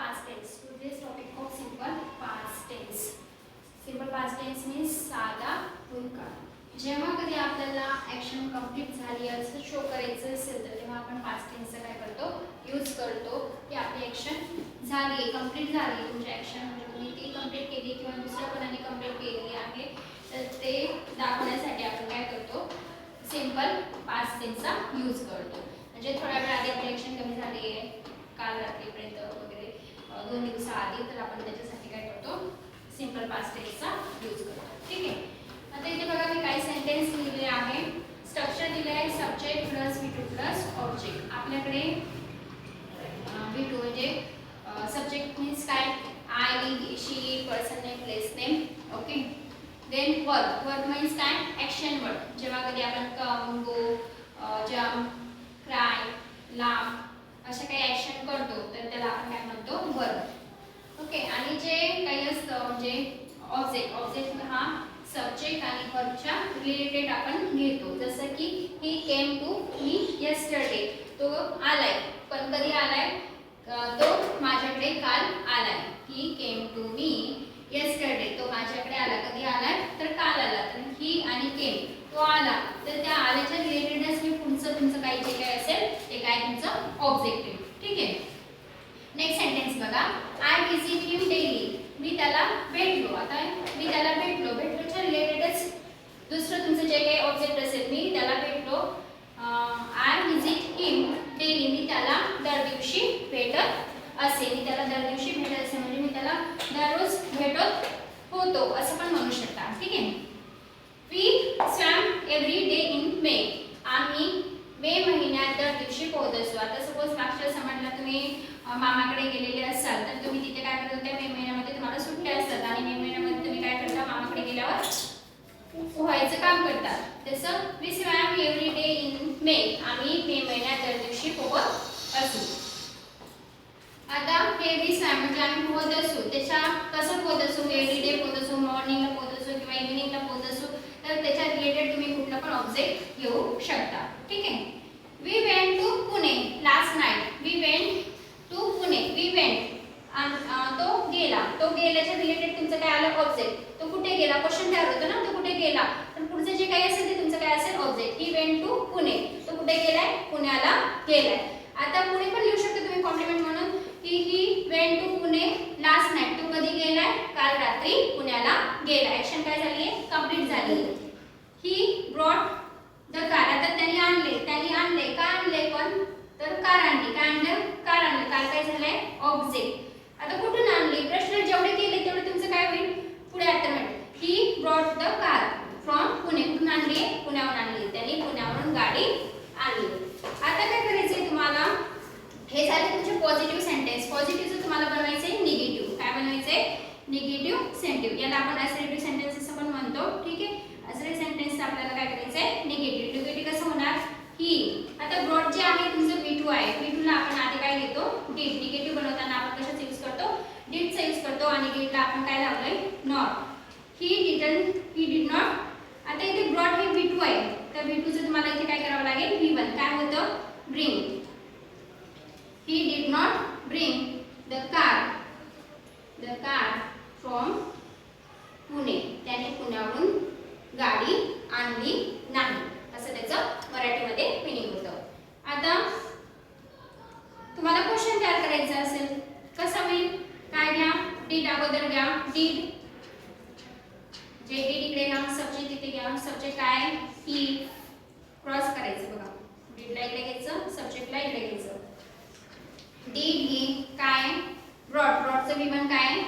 past tense. Today's topic of simple past tense. Simple past tense means साधा भूतकाळ. जेव्हा कधी आपल्याला ऍक्शन कंप्लीट झाली असं शो करायचं असेल तर तेव्हा आपण पास्ट टेन्सचा काय करतो यूज करतो की आपली ऍक्शन झाली कंप्लीट झाली तुमची ऍक्शन म्हणजे तुम्ही ती कंप्लीट केली किंवा दुसऱ्या कोणाने कंप्लीट केली आहे तर ते दाखवण्यासाठी आपण काय करतो सिंपल पास्ट टेन्सचा यूज करतो. म्हणजे थोड्या वेळ आधी आपली ऍक्शन कमी झाली आहे काल रात्रीपर्यंत वगैरे 2 दिवसाआधी तर आपण त्याच्यासाठी काय करतो सिंपल पास्ट टेन्सचा यूज करतो. ठीक आहे. आता इथे बघा मी काही सेंटेन्स लिहिले आहे. स्ट्रक्चर दिले आहे subject plus V2 plus object. आपल्याकडे V2 म्हणजे सब्जेक्ट मीन्स काय I he she person name place name okay. Then work work means काय ऍक्शन वर्ड. जेव्हा कधी आपण come go jump cry laugh अशा काही ऍक्शन करतो तर त्याला आपण काय म्हणतो वर्क ओके. आणि जे काही असतं म्हणजे ऑब्जेक्ट ऑब्जेक्ट हा सब्जेक्ट आणि वर्बच्या रिलेटेड आपण घेतो. जसं की ही केम टू मी यस्टरडे तो आलाय पण कधी आलाय तो माझ्याकडे काल आलाय. ही केम टू मी यस्टरडे तो माझ्याकडे आला कधी आलाय तर काल आला. तर ही आणि केम तो आला तर त्या आल्याच्या रिलेटेडच मी पुढचं तुमचं काही जे काय असेल ते काय तुमचं ऑब्जेक्टिव्ह. ठीक आहे. नेक्स्ट सेंटेन्स बघा आय विजिट हिम डेली. मी त्याला भेटलो. आता मी त्याला भेटलो भेटलोच्या रिलेटेडच दुसरं तुमचं जे काही ऑब्जेक्ट असेल मी त्याला भेटलो आय विजिट हिम डेली. मी त्याला दर दिवशी भेटत असे. मी त्याला दर दिवशी भेटत असे म्हणजे मी त्याला दररोज भेटत होतो असं पण म्हणू शकता. ठीक आहे. We swam every day in May. आम्ही मे महिन्यात दर दिवशी पोहत असतो. आता सपोज मागच्या समजला तुम्ही मामाकडे गेलेले असाल तर तुम्ही तिथे काय करत होत्या मे महिन्यामध्ये तुम्हाला सुट्ट्या असतात आणि मे महिन्यामध्ये तुम्ही काय करता मामाकडे गेल्यावर पोहायचं काम करता. तसं we swam every day in May. आम्ही मे महिन्यात दर दिवशी पोहत असू. आता हे वी स्वॅम म्हणजे आम्ही पोहत असू त्याच्या कसं पोहत असू एव्हरी डे पोहत असू मॉर्निंगला पोहत असू किंवा इव्हिनिंगला पोहत असू तर त्याच्या रिलेटेड तुम्ही कुठला पण ऑब्जेक्ट घेऊ शकता. ठीक आहे. We went to Pune last night. We went to Pune. We went तो गेला. तो गेल्याच्या रिलेटेड तुमचं काय आलं ऑब्जेक्ट. तो कुठे गेला क्वेश्चन तयार होतो ना तो कुठे गेला तर पुढचं जे काही असेल ते तुमचं काय असेल object. He went to Pune. तो कुठे गेलाय पुण्याला गेलाय. आता पुणे पण लिहू शकता तुम्ही कॉम्प्लिमेंट म्हणून की he went to Pune last night. तो कधी गेलाय काल रात्री पुण्याला गेला. ऍक्शन काय झाली आहे कंप्लीट झाली. ही ब्रॉट द कार. आता त्यांनी आणले का आणले पण तर कार आणली. काय आणलं कार आणलं. कार काय झालंय ऑब्जेक्ट. आता कुठून आणली प्रश्न जेवढे केले तेवढे तुमचं काय होईल पुढे अर्थमेट. He brought the car from Pune. कुठून आणली पुण्याहून आणली. त्यांनी पुण्यावरून गाडी आणली. आता काय करायचंय तुम्हाला हे झाले तुमचे पॉझिटिव्ह सेंटेन्स. पॉझिटिव्हचं तुम्हाला बनवायचंय निगेटिव्ह. काय बनवायचंय निगेटिव्ह सेंटेन्स. याला आपण असर्टिव्ह सेंटेन्स असं पण म्हणतो. ठीक आहे. असर्टिव्ह सेंटेन्स आपल्याला काय करायचंय निगेटिव्ह. निगेटिव्ह कसं होणार ही. आता ब्रॉड जे आहे तुमचं V2 आहे. V2 ला आपण आधी काय घेतो डिड. निगेटिव्ह बनवताना आपण कशाचा यूज करतो डिडचा यूज करतो आणि डिडला आपण काय लावलंय नॉट. He did not. आता इथे ब्रॉड हे V2 आहे तर V2चं तुम्हाला इथे काय करावं लागेल V1. काय होतं bring. He did not bring the car from Pune. त्याने पुण्यावरून गाडी आणली नाही असं त्याचं मराठीमध्ये मीनिंग होतं. आता तुम्हाला क्वेश्चन तयार करायचा असेल कसं होईल काय घ्या डिड अगोदर घ्या. डिड जे डिड इकडे घ्या सब्जेक्ट तिथे घ्या. सब्जेक्ट काय ही क्रॉस करायचं बघा. डिडला इकडे घ्यायचं सब्जेक्टला इकडे घ्यायचं. डिड ही काय ब्रॉड. ब्रॉडचं V1 काय